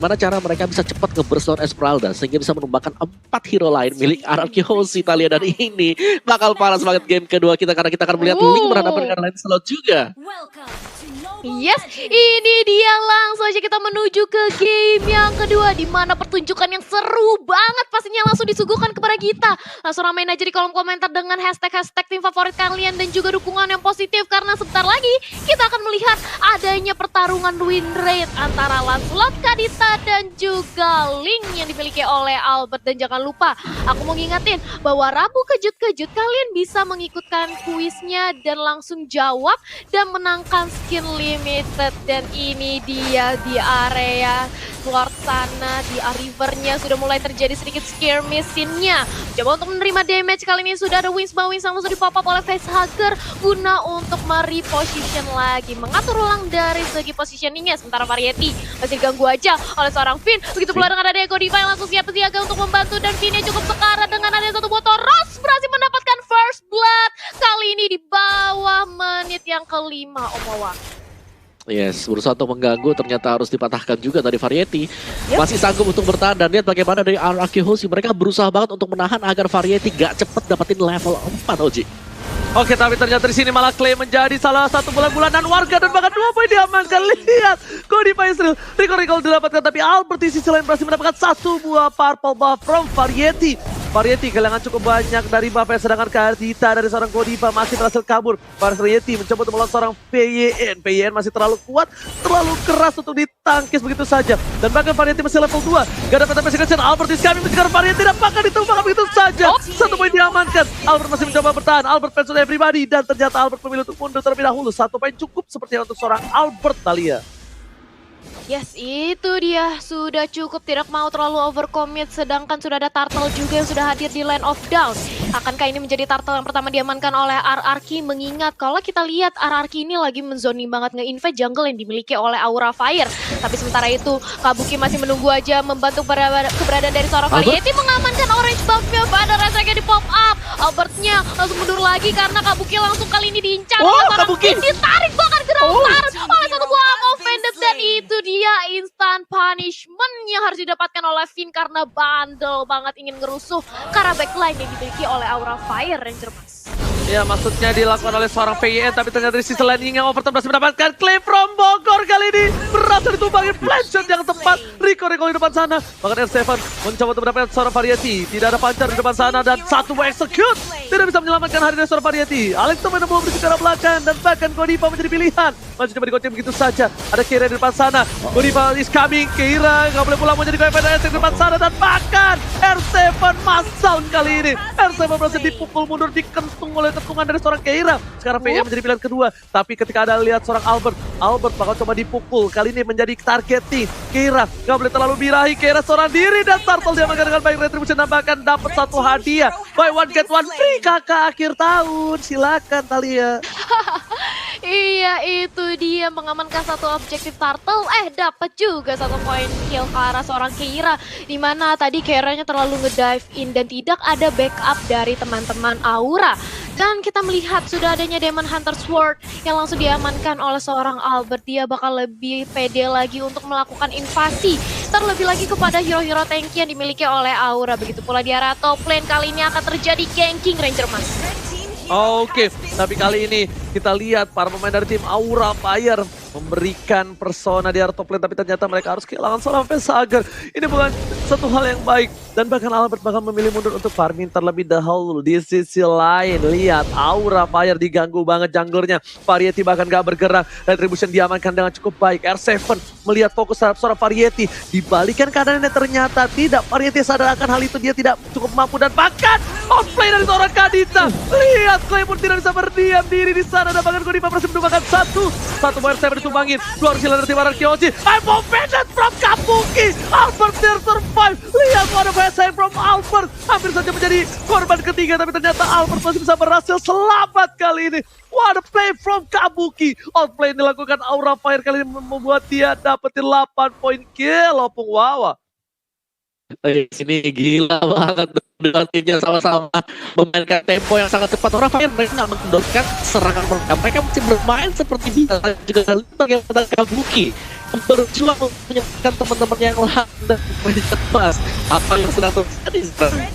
Gimana cara mereka bisa cepat nge-burst lawan Esmeralda sehingga bisa menumbangkan 4 hero lain milik RRQ Host Italia, dan ini bakal panas banget game kedua kita karena kita akan melihat Link berhadapan dengan Lancelot juga. Yes, ini dia, langsung aja kita menuju ke game yang kedua di mana pertunjukan yang seru banget pastinya langsung disuguhkan kepada kita. Langsung ramein aja di kolom komentar dengan hashtag tim favorit kalian dan juga dukungan yang positif karena sebentar lagi kita akan melihat adanya pertarungan win rate antara Lancelot, Kadita dan juga Link yang dimiliki oleh Albert. Dan jangan lupa, aku mau ngingetin bahwa Rabu kejut-kejut kalian bisa mengikutkan kuisnya dan langsung jawab dan menangkan skin limited. Dan ini dia di area luar sana, di rivernya sudah mulai terjadi sedikit skirmishing-nya. Coba untuk menerima damage kali ini sudah ada Wings Bawing yang langsung dipop up oleh Facehugger guna untuk mereposition lagi, mengatur ulang dari segi positioningnya. Sementara Variety masih diganggu aja oleh seorang Finn. Begitu pula dengan ada Eko Diva yang langsung siap siaga untuk membantu, dan Finn-nya cukup sekarat dengan ada satu motor. Ross berhasil mendapatkan first blood kali ini di bawah menit yang kelima. Omawa. Yes, berusaha untuk mengganggu, ternyata harus dipatahkan juga dari Variety. Masih sanggup untuk bertahan, dan lihat bagaimana dari RRQ Host, mereka berusaha banget untuk menahan agar Variety gak cepet dapetin level 4, Oji. Oke, tapi ternyata di sini malah Clay menjadi salah satu bulan-bulanan warga dan bahkan 2 poin diamankan. Lihat, Kodipa Israel, recall didapatkan, tapi Albert di sisi lain berhasil mendapatkan 1 buah purple buff from Variety. Variety kehilangan cukup banyak dari buff, sedangkan Kadita dari seorang Kodipa masih berhasil kabur. Variety mencoba untuk melawan seorang PYN. PYN masih terlalu kuat, terlalu keras untuk ditangkis begitu saja. Dan bahkan Variety masih level 2. Gak dapat investigation, Albert is coming mengejar Variety dan bahkan ditumbangkan begitu saja. 1 poin diamankan. Albert masih mencoba bertahan. Albert fans everybody, dan ternyata Albert memilih untuk mundur terlebih dahulu. 1 poin cukup sepertinya untuk seorang Albert, Thalia. Yes, itu dia. Sudah cukup, tidak mau terlalu overcommit. Sedangkan sudah ada Turtle juga yang sudah hadir di Land of Dawn. Akankah ini menjadi Turtle yang pertama diamankan oleh RRQ? Mengingat kalau kita lihat RRQ ini lagi menzoning banget nge-invade jungle yang dimiliki oleh Aura Fire. Tapi sementara itu Kabuki masih menunggu aja membantu keberadaan dari seorang Variety, mengamankan orange buff-nya. Pada rasanya di pop up, Albertnya langsung mundur lagi karena Kabuki langsung kali ini diincar. Kabuki ditarik bahkan ke dalam oleh satu buah offended, dan itu dia instant punishment yang harus didapatkan oleh Finn karena bandel banget ingin ngerusuh karena backline yang dimiliki oleh Aura Fire Ranger Mas. Ya, maksudnya dilakukan oleh seorang PYN, tapi ternyata di sisi lain yang Overton berhasil mendapatkan claim from Bogor kali ini. Berhasil ditumbangi flash shot yang tepat. Rico di depan sana. Bahkan R7 mencoba untuk mendapatkan seorang Variety. Tidak ada pancar di depan sana dan 1 execute. Tidak bisa menyelamatkan hari dari seorang Variety. Alex Tomen belum di arah belakang dan bahkan Kodipa menjadi pilihan. Masih coba digoceng begitu saja. Ada Keira di depan sana. Kodipa is coming. Keira nggak boleh pulang menjadi KPDS di depan sana, dan bahkan R7 masal kali ini. R7 berhasil dipukul mundur, dikentung oleh ketungan dari seorang Keira. Sekarang PYN menjadi pilihan kedua. Tapi ketika ada lihat seorang Albert bakal coba dipukul. Kali ini menjadi targeting. Keira nggak boleh terlalu birahi. Keira seorang diri dan Turtle diamankan dengan baik. Retribution bahkan dapat 1 hadiah. Buy one get one free kakak akhir tahun. Silakan Thalia. Iya, itu dia mengamankan 1 objektif Turtle. Dapat juga 1 poin kill ke arah seorang Keira. Dimana tadi Keiranya terlalu ngedive in dan tidak ada backup dari teman-teman Aura. Dan kita melihat sudah adanya Demon Hunter Sword yang langsung diamankan oleh seorang Albert. Dia bakal lebih pede lagi untuk melakukan invasi. Terlebih lagi kepada hero-hero tanky yang dimiliki oleh Aura. Begitu pula di arah top lane, kali ini akan terjadi ganking Ranger Mas. Oke, tapi kali ini kita lihat para pemain dari tim Aura Fire memberikan persona di area top lane, tapi ternyata mereka harus kehilangan seorang Facehugger. Ini bukan satu hal yang baik, dan bahkan Albert bahkan memilih mundur untuk farming terlebih dahulu. Di sisi lain, lihat Aura Fire diganggu banget junglernya. Variety bahkan gak bergerak. Retribution diamankan dengan cukup baik. R7 melihat fokus terhadap seorang Variety. Dibalikan keadaannya, ternyata tidak. Variety sadar akan hal itu, dia tidak cukup mampu, dan bahkan outplay dari seorang Kadita. Lihat, Clay pun tidak bisa berdiam diri di sana, dan bahkan Kodipa berhasil menumbangkan 1 poin R7 ditumbangin. 2 harus hilang dari tim RRQ Host. I'm offended from Kabuki. Albert there survive. Lihat, what a passing from Albert. Hampir saja menjadi korban ketiga, tapi ternyata Albert masih bisa berhasil selamat kali ini. What a play from Kabuki. Outplay yang dilakukan Aura Fire kali ini membuat dia dapetin 8 poin kill. Opung Wawa. Ini gila banget dengan timnya sama-sama memainkan tempo yang sangat cepat. Orang Fire mereka nggak mengendorkan serangan mereka. Mereka masih bermain seperti biasa. Juga bagaimana Kabuki berjuang untuk menyelamatkan teman-teman yang lain dan mereka cemas. Apa yang sedang terjadi sebenarnya?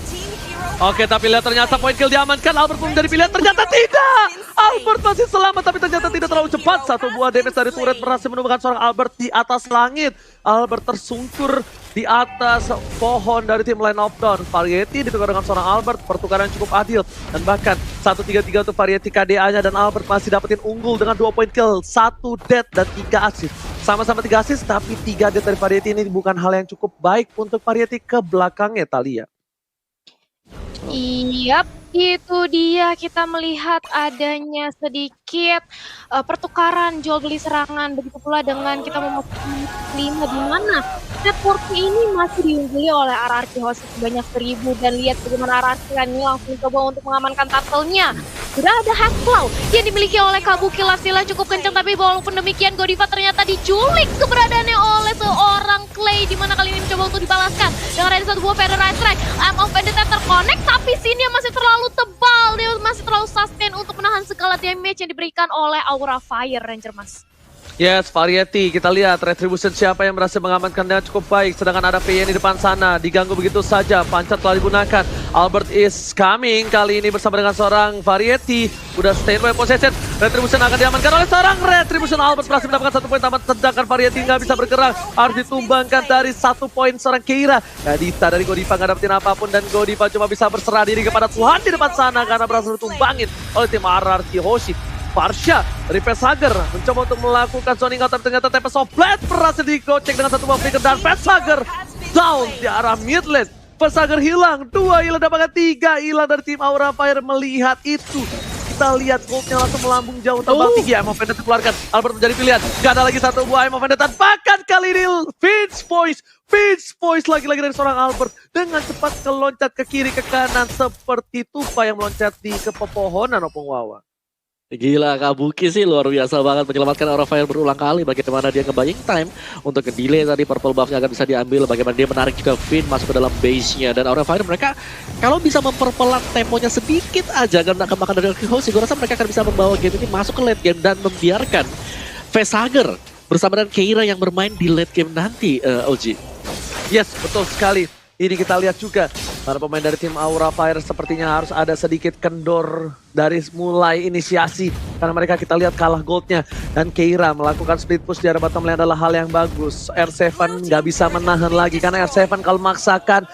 Oke, tapi lihat ternyata poin kill diamankan. Albert pun menjadi pilihan, ternyata tidak. Albert masih selamat, tapi ternyata tidak terlalu cepat. Satu buah damage dari turret berhasil menemukan seorang Albert di atas langit. Albert tersungkur di atas pohon dari tim Line of Dawn. Variety ditukar dengan seorang Albert, pertukaran cukup adil. Dan bahkan 1-3-3 untuk Variety KDA-nya, dan Albert masih dapetin unggul dengan 2 poin kill, 1 dead dan 3 assist. Sama-sama 3 assist, tapi 3 dead dari Variety ini bukan hal yang cukup baik untuk Variety ke belakangnya, Thalia. Iya, itu dia kita melihat adanya sedikit pertukaran jual beli serangan. Begitu pula dengan kita memasuki 5 di mana network ini masih diungguli oleh RRQ Host sebanyak 1000, dan lihat bagaimana RRQ ini langsung coba untuk mengamankan turtle-nya. Sudah ada Hackflow yang dimiliki oleh Kabuki Lasila cukup kencang, tapi walaupun demikian Godiva ternyata diculik keberadaannya oleh seorang Clay, di mana kali ini mencoba untuk dibalaskan dengan ada satu buah Feather Strike. Arm of Vendetta terconnect, tapi sini masih terlalu tebal, dia masih terlalu sustain untuk menahan segala damage yang diberikan oleh Aura Fire Ranger, Mas. Yes, Variety. Kita lihat Retribution siapa yang berhasil mengamankan dengan cukup baik. Sedangkan ada PN di depan sana. Diganggu begitu saja. Pancat telah digunakan. Albert is coming. Kali ini bersama dengan seorang Variety. Udah standby possession. Retribution akan diamankan oleh seorang Retribution. Albert berhasil mendapatkan 1 poin tamat. Sedangkan Variety nggak bisa bergerak. Harus ditumbangkan dari 1 poin seorang Keira. Kadita dari Godiva nggak dapetin apapun. Dan Godiva cuma bisa berserah diri kepada Tuhan di depan sana. Karena berhasil ditumbangin oleh tim RRQ Hoshi. Farsha dari Peshager mencoba untuk melakukan zoning out, tapi ternyata Tempest of Blade berhasil digocek dengan 1 buah flicker, dan Peshager down di arah mid lane. Peshager hilang, 2 hilang, dapatkan 3 hilang dari tim Aura Fire. Melihat itu, kita lihat goldnya langsung melambung jauh terbang tinggi. Aim of Vendetta dikeluarkan, Albert menjadi pilihan. Gak ada lagi 1 buah Aim of Vendetta, bahkan kali ini Finch Voice lagi-lagi dari seorang Albert dengan cepat keloncat ke kiri ke kanan seperti tupai yang meloncat di kepepohonan Opung Wawa. Gila, Kabuki sih luar biasa banget menyelamatkan Aura Fire berulang kali. Bagaimana dia nge-buying time untuk nge-delay tadi purple buff-nya akan bisa diambil. Bagaimana dia menarik juga Finn masuk ke dalam base-nya. Dan Aura Fire mereka kalau bisa memperpelan temponya sedikit aja karena kemakan dari Hoshi, gue rasa mereka akan bisa membawa game ini masuk ke late game dan membiarkan Peshager bersama dengan Keira yang bermain di late game nanti, OG. Yes, betul sekali. Ini kita lihat juga para pemain dari tim Aura Fire sepertinya harus ada sedikit kendor dari mulai inisiasi. Karena mereka kita lihat kalah goldnya. Dan Keira melakukan split push di arah bottom lane adalah hal yang bagus. R7 nggak bisa menahan lagi. Karena R7 kalau memaksakan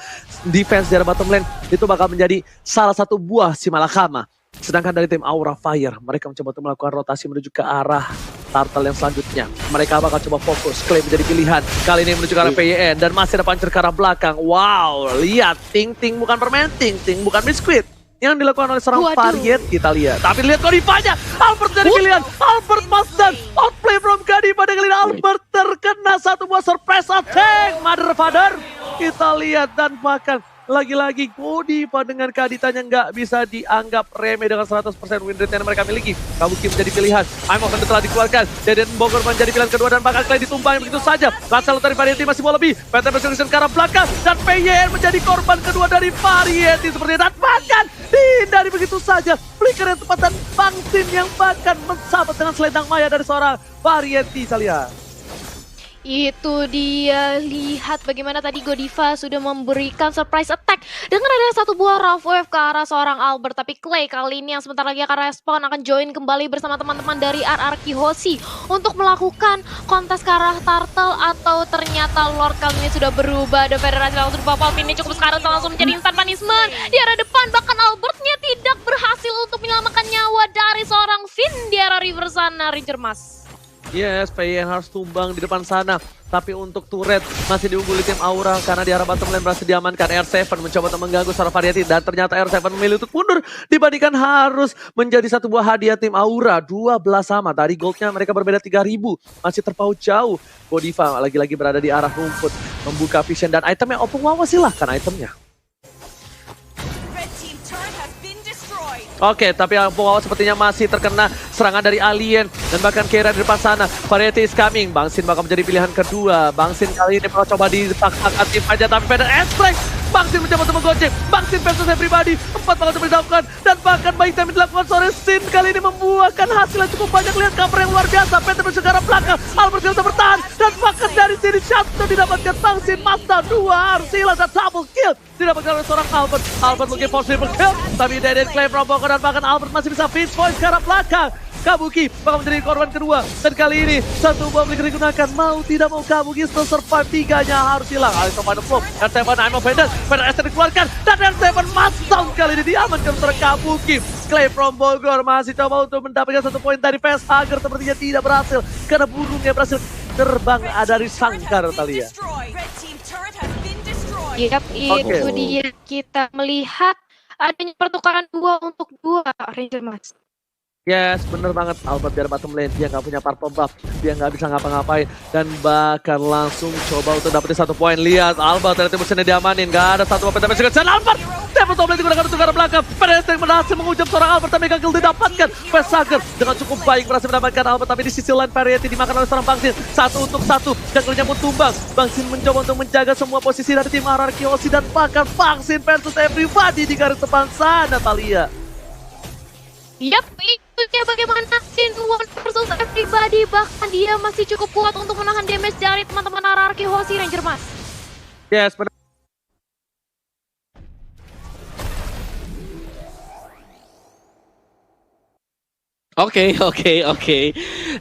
defense di arah bottom lane itu bakal menjadi salah satu buah si malakama. Sedangkan dari tim Aura Fire, mereka mencoba untuk melakukan rotasi menuju ke arah turtle yang selanjutnya. Mereka bakal coba fokus, Clay menjadi pilihan. Kali ini menuju ke arah PYN dan masih ada puncher ke arah belakang. Wow, lihat, Ting Ting bukan permen, Ting Ting bukan biskuit. Yang dilakukan oleh seorang Variety kita lihat. Tapi lihat Godivanya, Albert jadi pilihan. Albert Masdan, outplay from Godiva. Kali ini Albert terkena 1 buah surprise attack. Mother Father, kita lihat dan bahkan lagi-lagi Godiva dengan Kaditanya nggak bisa dianggap remeh dengan 100% win rate yang mereka miliki. Kabuki menjadi pilihan. Aim of Vendetta telah dikeluarkan. Deden Bogor menjadi pilihan kedua dan bakal Clay ditumbang begitu saja. Lansel dari Variety masih mau lebih. PT Presiden ke arah belakang dan PYN menjadi korban kedua dari Variety seperti itu. Dan bahkan dihindari begitu saja. Flicker yang tepat dan Bangsin yang bahkan mensabat dengan selendang maya dari seorang Variety. Saya lihat. Itu dia, lihat bagaimana tadi Godiva sudah memberikan surprise attack dengan ada 1 buah rough wave ke arah seorang Albert. Tapi Clay kali ini yang sebentar lagi akan respon, akan join kembali bersama teman-teman dari RRQ Hoshi untuk melakukan kontes ke arah turtle, atau ternyata Lord kali ini sudah berubah. The Federasi langsung pop-up ini cukup sekarang langsung menjadi instant punishment di arah depan. Bahkan Albertnya tidak berhasil untuk menyelamatkan nyawa dari seorang Finn di arah river sana, Ranger Mas. Yes, PYN harus tumbang di depan sana. Tapi untuk turret masih diungguli tim Aura karena di arah bottom lane berhasil diamankan. R7 mencoba untuk mengganggu seorang Variety dan ternyata R7 memilih untuk mundur dibandingkan harus menjadi 1 buah hadiah tim Aura. 12 sama, tadi goldnya mereka berbeda 3000. Masih terpaut jauh. Godiva lagi-lagi berada di arah rumput. Membuka vision dan itemnya Opung Wawa, silahkan itemnya. Oke, tapi Opung Wawa sepertinya masih terkena serangan dari alien dan bahkan Keira di depan sana. Variety is coming. Bangsin bakal menjadi pilihan kedua. Bangsin kali ini bakal coba dipaksakan tim aja, tapi Feather Strike Bang Sin mencoba untuk menggocek. Bang Sin versus everybody. 4 bakal coba dilakukan. Dan bahkan buying time dilakukan sore Sin kali ini membuahkan hasil yang cukup banyak. Lihat cover yang luar biasa. Penta bersegar belakang. Albert bisa bertahan. Dan bahkan dari sini shutdown didapatkan Bang Sin. Masta 2 harus hilang dan double kill. Didapatkan oleh seorang Albert. Albert mungkin for triple kill. Tapi Deden claim rombongan dan bahkan Albert masih bisa finish point ke arah belakang. Kabuki bakal menjadi korban kedua. Dan kali ini satu bom digunakan. Mau tidak mau Kabuki still survive. Tiganya harus hilang. Alisson pada flop. R7 I'm offended. Pada S dikeluarkan. Dan R7 must down kali ini diamankan oleh Kabuki. Clay from Bogor masih coba untuk mendapatkan 1 poin dari PS Hager. Sepertinya tidak berhasil. Karena burungnya berhasil terbang dari sangkar Thalia. Yap, itu dia kita melihat adanya pertukaran 2 untuk 2 Ranger Mas. Yes, bener banget. Albert biar bottom lane, dia nggak punya purple buff, dia nggak bisa ngapa-ngapain dan bahkan langsung coba untuk dapetin 1 poin. Lihat Albert ternyata musuhnya diamanin, nggak ada satu apa tapi juga Albert. Dapat top lane digunakan untuk ke arah belakang. Pedesteng berhasil mengucap seorang Albert tapi gagal didapatkan. Pesager dengan cukup baik berhasil mendapatkan Albert tapi di sisi lain Variety dimakan oleh seorang Bang Sin. 1 untuk 1 dan kalinya pun tumbang. Bang Sin mencoba untuk menjaga semua posisi dari tim RRQ Aussie dan bahkan Bang Sin versus everybody di garis depan sana Thalia. Yap, itu dia bagaimana Sin One versus everybody. Bahkan dia masih cukup kuat untuk menahan damage dari teman-teman RRQ Aussie Ranger Mas. Yes, benar. Oke.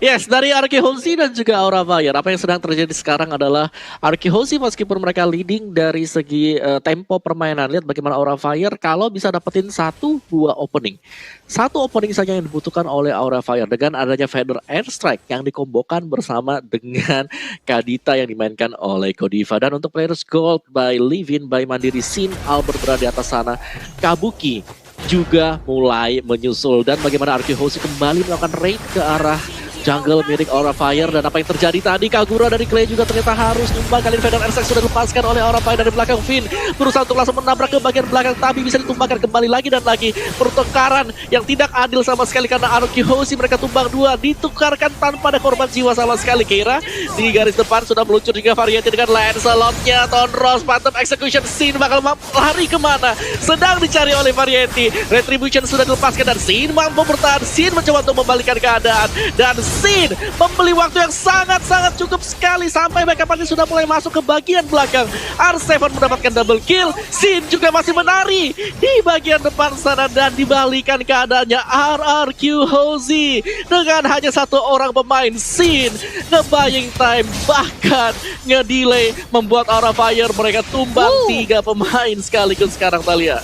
Yes, dari RRQ Aussie dan juga Aura Fire. Apa yang sedang terjadi sekarang adalah RRQ Aussie meskipun mereka leading dari segi tempo permainan. Lihat bagaimana Aura Fire kalau bisa dapetin 1-2 opening. 1 opening saja yang dibutuhkan oleh Aura Fire dengan adanya Feather Airstrike yang dikombokan bersama dengan Kadita yang dimainkan oleh Godiva. Dan untuk players gold by Livin, by Mandiri Sin, Albert berada di atas sana. Kabuki juga mulai menyusul dan bagaimana RRQ Aussie kembali melakukan raid ke arah jungle milik Aura Fire. Dan apa yang terjadi tadi, Kagura dari Clay juga ternyata harus tumbang. Kali ini Feather Airstrike sudah dilepaskan oleh Aura Fire dari belakang. Finn berusaha untuk langsung menabrak ke bagian belakang tapi bisa ditumbangkan kembali lagi dan lagi. Pertukaran yang tidak adil sama sekali karena RRQ Aussie mereka tumbang 2 ditukarkan tanpa ada korban jiwa sama sekali. Keira di garis depan sudah meluncur juga Variety dengan Lancelot-nya. Tonros mantap execution. Sin bakal lari kemana? Sedang dicari oleh Variety. Retribution sudah dilepaskan dan Sin mampu bertahan. Sin mencoba untuk membalikkan keadaan dan Sin membeli waktu yang sangat-sangat cukup sekali sampai backup party sudah mulai masuk ke bagian belakang. R7 mendapatkan double kill. Sin juga masih menari di bagian depan sana dan dibalikan keadaannya RRQ Aussie dengan hanya 1 orang pemain. Sin nge-buying time bahkan nge-delay membuat Aura Fire mereka tumbang 3 pemain sekaligus sekarang Thalia.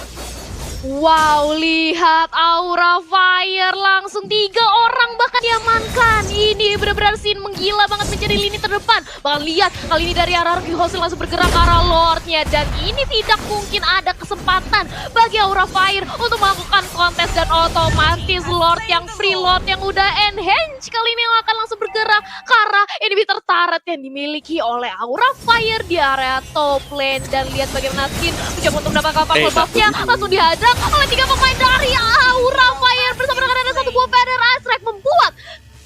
Wow, lihat Aura Fire langsung 3 orang bahkan diamankan. Ini benar-benar Sin menggila banget menjadi lini terdepan. Bahkan lihat kali ini dari RRQ Aussie langsung bergerak ke arah Lordnya. Dan ini tidak mungkin ada kesempatan bagi Aura Fire untuk melakukan kontes. Dan otomatis Lord yang free, Lord yang udah enhance kali ini akan langsung bergerak ke arah inhibitor turret yang dimiliki oleh Aura Fire di area top lane. Dan lihat bagaimana Sin mencoba untuk mendapatkan purple buff-nya langsung dihadap oleh 3 pemain dari Aura Fire bersama dengan ada 1 buah Feather Airstrike membuat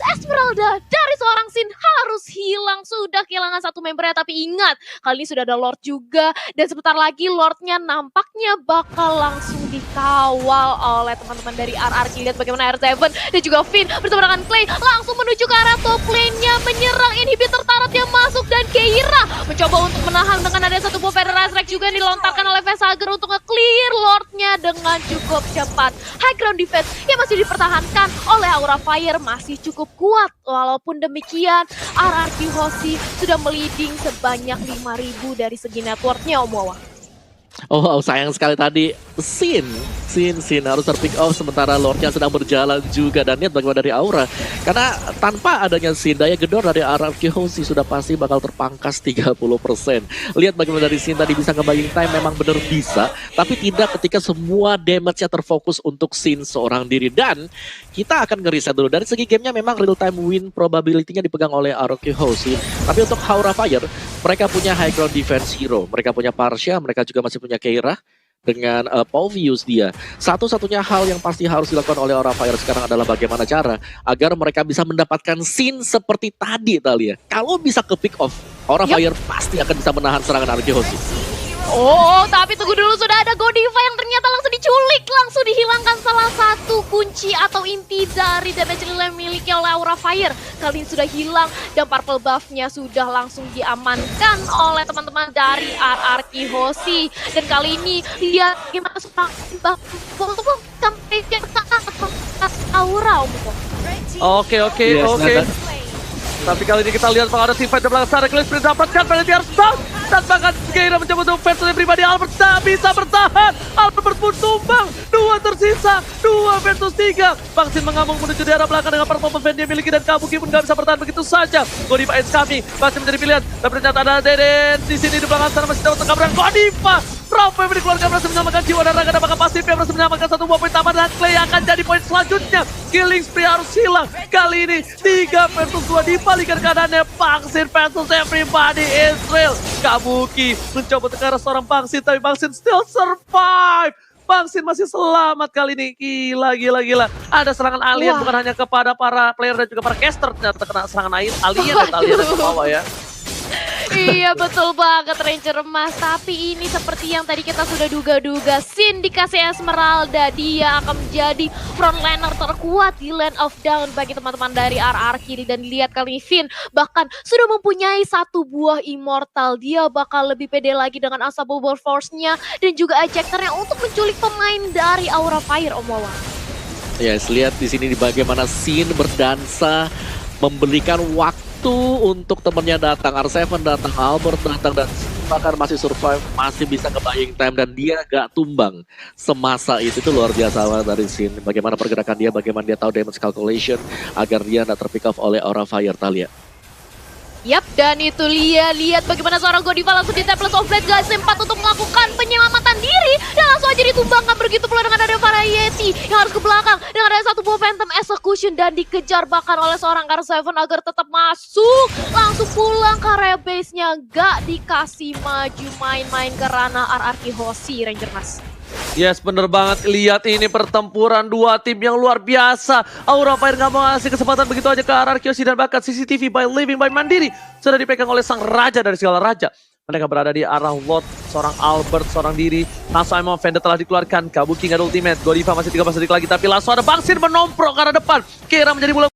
Esmeralda dari seorang Sin harus hilang. Sudah kehilangan 1 membernya tapi ingat kali ini sudah ada Lord juga dan sebentar lagi Lordnya nampaknya bakal langsung dikawal oleh teman-teman dari RRQ. Lihat bagaimana R7 dan juga Finn bersama dengan Clay langsung menuju ke arah top lane-nya menyerang inhibitor turret yang masuk dan Keira mencoba untuk menahan dengan ada 1 buah Feather Airstrike juga yang dilontarkan oleh Vesager untuk nge-clear Lordnya dengan cukup cepat. High ground defense yang masih dipertahankan oleh Aura Fire masih cukup kuat. Walaupun demikian RRQ Aussie sudah meliding sebanyak 5.000 dari segi networknya Om Wawa. Oh sayang sekali tadi Sin harus terpick off sementara Lordnya sedang berjalan juga. Dan lihat bagaimana dari Aura, karena tanpa adanya Sin daya gedor dari RRQ Aussie sudah pasti bakal terpangkas 30%. Lihat bagaimana dari Sin tadi bisa nge-buying time, memang benar bisa, tapi tidak ketika semua damage-nya terfokus untuk Sin seorang diri. Dan kita akan ngeriset dulu dari segi gamenya, memang real time win probability-nya dipegang oleh RRQ Aussie. Tapi untuk Aura Fire mereka punya high ground defense hero, mereka punya Parsha, mereka juga masih punya Keira dengan Pauvius dia. Satu-satunya hal yang pasti harus dilakukan oleh Aura Fire sekarang adalah bagaimana cara agar mereka bisa mendapatkan Sin seperti tadi Thalia. Kalau bisa ke pick off, Aura Fire pasti akan bisa menahan serangan RRQ Aussie. Oh, tapi tunggu dulu, sudah ada Godiva yang ternyata langsung diculik, langsung dihilangkan salah satu kunci atau inti dari damage relay yang dimiliki oleh Aura Fire. Kali ini sudah hilang dan purple buff-nya sudah langsung diamankan oleh teman-teman dari RRQ Hoshi. Dan kali ini lihat gimana seorang buff sampai yang sangat Aura, Om. Oke. Tapi kali ini kita lihat bahwa ada team fight di belakang sana. Kalian sudah dapatkan penalti harus down. Dan bahkan Keira mencoba untuk versus pribadi. Albert tak bisa bertahan. Albert pun tumbang. 2 tersisa. 2 versus 3. Bangsin mengamuk menuju di arah belakang dengan performa fan dia miliki. Dan Kabuki pun gak bisa bertahan begitu saja. Godiva is coming. Masih menjadi pilihan. Dan ternyata ada Deden. Di sini di belakang sana masih dapat tengah Godiva. Rafa yang dikeluarkan berhasil menyelamatkan jiwa dan raga. Dan bahkan pasif yang berhasil menyelamatkan 1 buah poin tambahan. Dan Clay akan jadi poin selanjutnya. Killing spree harus hilang. Kali ini 3 versus 2 dibalikan keadaannya. Bangsin versus everybody Israel. Kabuki mencoba tekan seorang Bangsin. Tapi Bangsin still survive. Bangsin masih selamat kali ini. Gila. Ada serangan alien bukan hanya kepada para player dan juga para caster. Ternyata kena serangan alien dan alien ke bawah ya. Iya betul banget Ranger Emas. Tapi ini seperti yang tadi kita sudah duga-duga, Sin dikasih Esmeralda, dia akan menjadi frontliner terkuat di Land of Dawn bagi teman-teman dari RRQ. Dan lihat kali ini Finn bahkan sudah mempunyai 1 buah Immortal. Dia bakal lebih pede lagi dengan Unstoppable Force-nya dan juga ejectornya untuk menculik pemain dari Aura Fire, Om Wawa. Yes, lihat di sini bagaimana Sin berdansa memberikan waktu untuk temennya datang. R7 datang, Albert datang, dan bahkan masih survive, masih bisa ke buying time, dan dia gak tumbang semasa itu luar biasa banget dari Sin. Bagaimana pergerakan dia, bagaimana dia tahu damage calculation agar dia gak terpick off oleh Aura Fire, Thalia. Yap, dan itu lihat bagaimana seorang Godiva langsung di Temples of Blade guys, sempat untuk melakukan penyelamatan diri dan langsung aja ditumbangkan. Begitu pula dengan ada Variety yang harus ke belakang dengan ada 1 buah Phantom Execution dan dikejar bahkan oleh seorang R7 agar tetap masuk. Langsung pulang ke area base-nya, gak dikasih maju main-main ke ranah RRQ Hoshi, Ranger Mas. Yes, bener banget. Lihat ini pertempuran 2 tim yang luar biasa. Aura Fire gak mau ngasih kesempatan begitu aja ke RRQ Hoshi, dan bahkan CCTV by Living by Mandiri sudah dipegang oleh sang raja dari segala raja. Mereka berada di arah Lot, seorang Albert, seorang diri. Langsung Emon Vendor telah dikeluarkan. Kabuki gak ada ultimate. Godiva masih 13 detik lagi, tapi langsung ada Bangsin menomprok ke arah depan. Keira menjadi bola.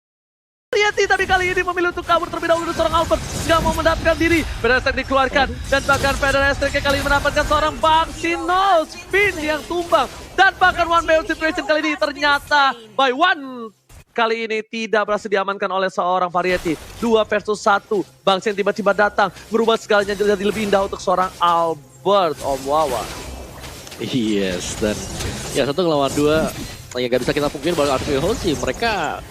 Lihat tapi kali ini memilih untuk kabur terlebih dahulu dari seorang Albert. Gak mau mendapatkan diri. Federer dikeluarkan. Dan bahkan Federer kali ini mendapatkan seorang Bangsin Spin yang tumbang. Dan bahkan one by one situation kali ini ternyata by one. Kali ini tidak berhasil diamankan oleh seorang Variety. 2 versus 1. Bangsin tiba-tiba datang. Merubah segalanya jadi lebih indah untuk seorang Albert, Om Wawa. Yes, dan ya 1 lawan 2. Yang gak bisa kita pungkiri bahwa RRQ Hoshi mereka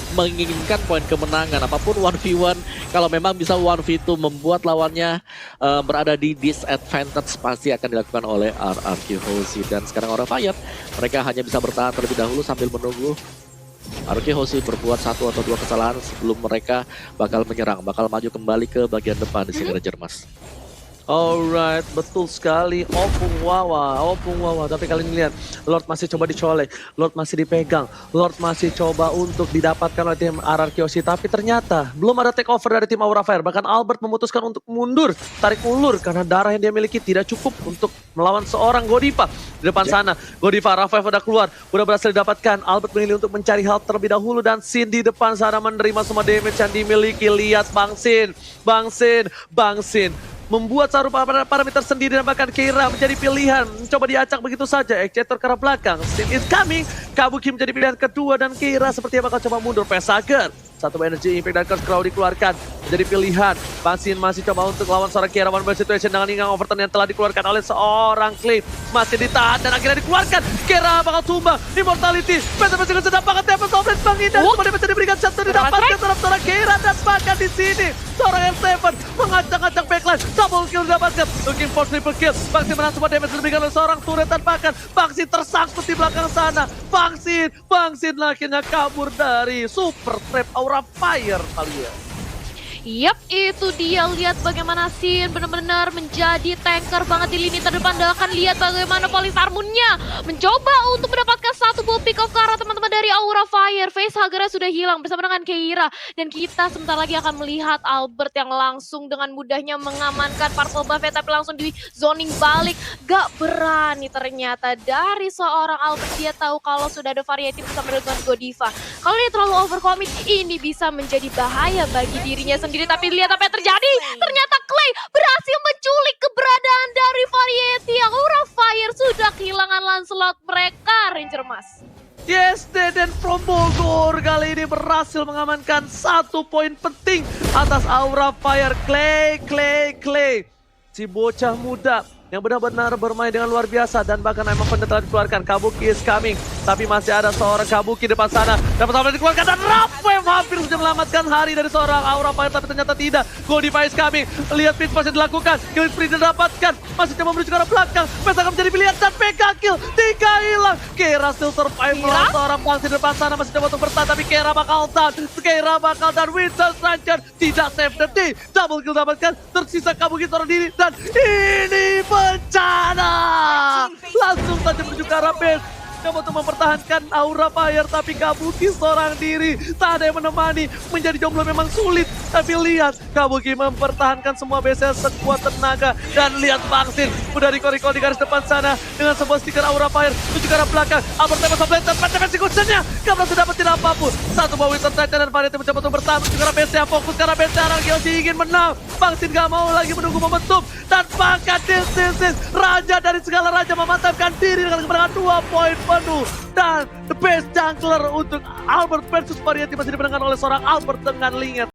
menginginkan poin kemenangan apapun 1v1. Kalau memang bisa 1v2 membuat lawannya berada di disadvantage, pasti akan dilakukan oleh RRQ Hoshi. Dan sekarang Aura Fire mereka hanya bisa bertahan terlebih dahulu sambil menunggu RRQ Hoshi berbuat 1 atau 2 kesalahan sebelum mereka bakal menyerang, bakal maju kembali ke bagian depan di sini Ranger Mas. Alright, betul sekali. Opung Wawa. Tapi kali ini lihat, Lord masih coba dicolek, Lord masih dipegang, Lord masih coba untuk didapatkan oleh tim RRQ Hoshi. Tapi ternyata belum ada take over dari tim Aura Fire. Bahkan Albert memutuskan untuk mundur, tarik ulur karena darah yang dia miliki tidak cukup untuk melawan seorang Godiva. Di depan sana, Godiva, Rafael udah keluar, udah berhasil didapatkan. Albert memilih untuk mencari health terlebih dahulu, dan Sin di depan sana menerima semua damage yang dimiliki. Lihat Bangsin membuat satu parameter sendiri, dan bahkan Keira menjadi pilihan. Mencoba diacak begitu saja, Exeter ke arah belakang. Sin is coming, Kabuki menjadi pilihan kedua, dan Keira sepertinya bakal coba mundur. Pesager, 1 energy impact dan Curse Crow dikeluarkan. Menjadi pilihan, Bangsin masih coba untuk lawan seorang Keira one ball situation dengan ingang overturn yang telah dikeluarkan oleh seorang Clay. Masih ditahan dan akhirnya dikeluarkan. Keira bakal tumbang, Immortality. Masih sedang banget Tempest of Blade menghindar. Kemudian masih diberikan satu didapatkan terhadap seorang Keira, dan bahkan di sini seorang R7 mengacak-acak backline. Double kill didapatkan, looking for triple kill. Bangsin menahan semua damage diberikan oleh seorang turret, dan bahkan Bangsin tersangkut di belakang sana. Bangsin akhirnya kabur dari super trap Aura Fire kali ya. Yap, itu dia. Lihat bagaimana Sin benar-benar menjadi tanker banget di lini terdepan. Dan akan lihat bagaimana Polisarmunnya mencoba untuk mendapatkan satu buah pick off ke arah teman-teman dari Aura Fire. Facehugger sudah hilang bersama dengan Keira. Dan kita sebentar lagi akan melihat Albert yang langsung dengan mudahnya mengamankan partial buff-nya, tapi langsung di zoning balik. Gak berani ternyata dari seorang Albert. Dia tahu kalau sudah ada Variety bersama dengan Godiva. Kalau dia terlalu overcommit, ini bisa menjadi bahaya bagi dirinya sendiri. Tapi lihat apa yang terjadi. Ternyata Clay berhasil menculik keberadaan dari Variety. Yang Aura Fire sudah kehilangan Lancelot mereka, Ranger Mas. Yes, Deden from Bogor kali ini berhasil mengamankan 1 poin penting atas Aura Fire. Clay. Si bocah muda yang benar-benar bermain dengan luar biasa dan bahkan emang telah dikeluarkan. Kabuki is coming, tapi masih ada seorang Kabuki depan sana. Dapat sampai dikeluarkan dan Rapwave hampir saja melamatkan hari dari seorang Aura Fire, tapi ternyata tidak. Godiva is coming, lihat pit pass yang dilakukan, kill spree didapatkan, masih coba menuju ke arah belakang. Pesta akan menjadi pilihan dan PK kill, 3 hilang. Keira still survive, seorang Pangsi depan sana masih coba untuk bertahan, tapi Keira bakal down. Winston Stranger tidak save the day, double kill dapatkan, tersisa Kabuki seorang diri dan ini bencana. Langsung saja menuju ke arah base. Coba untuk mempertahankan Aura Fire, tapi Kabuki seorang diri. Tak ada yang menemani, menjadi jomblo memang sulit. Tapi lihat, Kabuki mempertahankan semua base sekuat tenaga. Dan lihat Bangsin, udah recall di garis depan sana. Dengan sebuah stiker Aura Fire, menuju ke arah belakang. Albert tembak sampai dan pada executionnya. Gak berhasil dapetin apapun. Satu bawah Winston Stranger dan Variety mencoba untuk bertahan. Menuju ke arah base, fokus ke arah base. Arangiosi ingin menang. Bangsin gak mau lagi menunggu momentum. Dan bahkan this. Raja dari segala raja memantapkan diri dengan kemenangan 2 poin penuh. Dan the best jungler untuk Albert versus Variety masih dimenangkan oleh seorang Albert dengan Lingard.